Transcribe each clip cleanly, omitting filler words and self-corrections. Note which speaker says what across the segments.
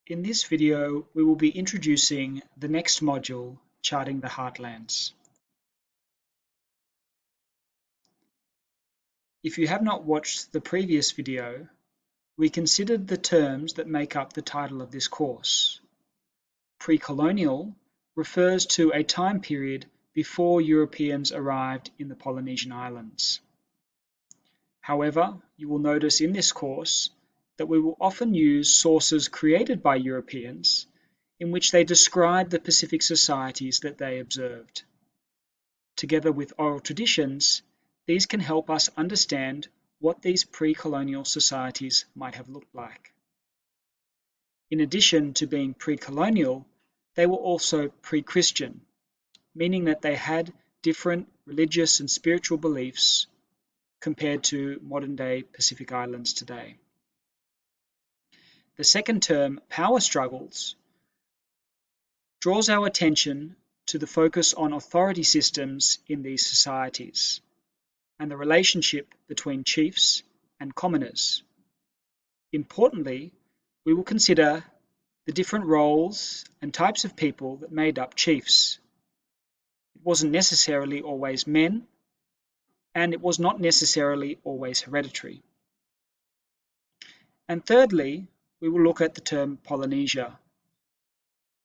Speaker 1: In this video, we will be introducing the next module, Charting the Heartlands. If you have not watched the previous video, we considered the terms that make up the title of this course. Pre-colonial refers to a time period before Europeans arrived in the Polynesian islands. However, you will notice in this course that we will often use sources created by Europeans in which they describe the Pacific societies that they observed. Together with oral traditions, these can help us understand what these pre-colonial societies might have looked like. In addition to being pre-colonial, they were also pre-Christian, meaning that they had different religious and spiritual beliefs compared to modern-day Pacific Islands today. The second term, power struggles, draws our attention to the focus on authority systems in these societies and the relationship between chiefs and commoners. Importantly, we will consider the different roles and types of people that made up chiefs. It wasn't necessarily always men, and it was not necessarily always hereditary. And thirdly, we will look at the term Polynesia.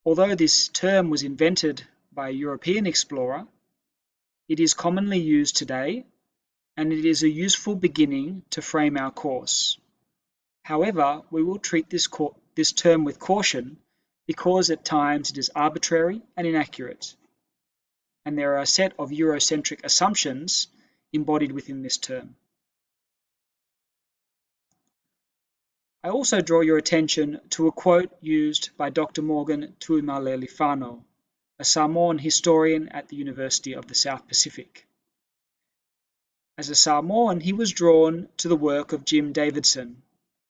Speaker 1: Although this term was invented by a European explorer, it is commonly used today, and it is a useful beginning to frame our course. However, we will treat this term with caution because at times it is arbitrary and inaccurate, and there are a set of Eurocentric assumptions embodied within this term. I also draw your attention to a quote used by Dr. Morgan Tuimalelifano, a Samoan historian at the University of the South Pacific. As a Samoan, he was drawn to the work of Jim Davidson,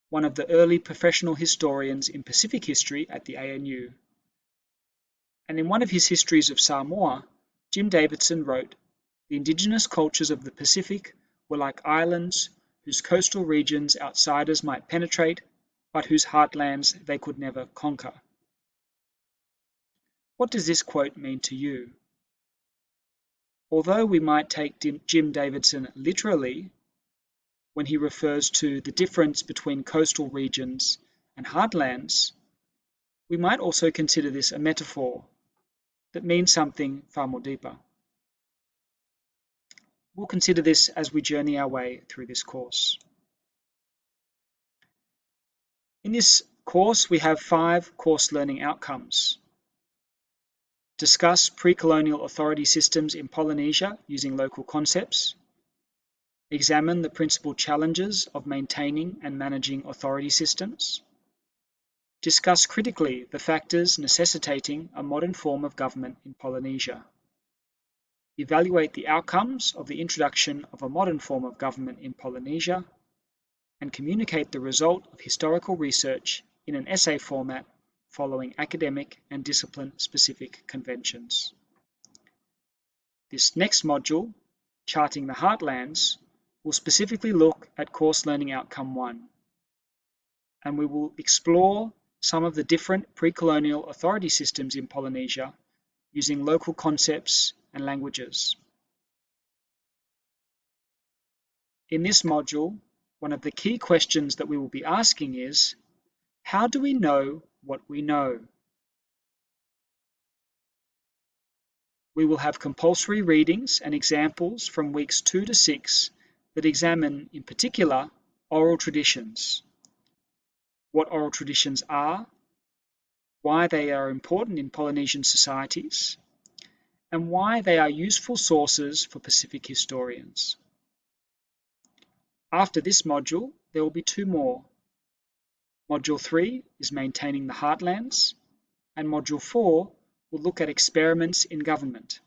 Speaker 1: one of the early professional historians in Pacific history at the ANU. And in one of his histories of Samoa, Jim Davidson wrote, "The indigenous cultures of the Pacific were like islands whose coastal regions outsiders might penetrate, but whose heartlands they could never conquer." What does this quote mean to you? Although we might take Jim Davidson literally when he refers to the difference between coastal regions and heartlands, we might also consider this a metaphor that means something far more deeper. We'll consider this as we journey our way through this course. In this course, we have 5 course learning outcomes. Discuss pre-colonial authority systems in Polynesia using local concepts. Examine the principal challenges of maintaining and managing authority systems. Discuss critically the factors necessitating a modern form of government in Polynesia. Evaluate the outcomes of the introduction of a modern form of government in Polynesia, and communicate the result of historical research in an essay format following academic and discipline-specific conventions. This next module, Charting the Heartlands, will specifically look at course learning outcome 1, and we will explore some of the different pre-colonial authority systems in Polynesia using local concepts and languages. In this module, one of the key questions that we will be asking is, how do we know what we know? We will have compulsory readings and examples from weeks 2 to 6 that examine, in particular, oral traditions. What oral traditions are, why they are important in Polynesian societies, and why they are useful sources for Pacific historians. After this module, there will be 2 more. Module 3 is Maintaining the Heartlands, and Module 4 will look at experiments in government.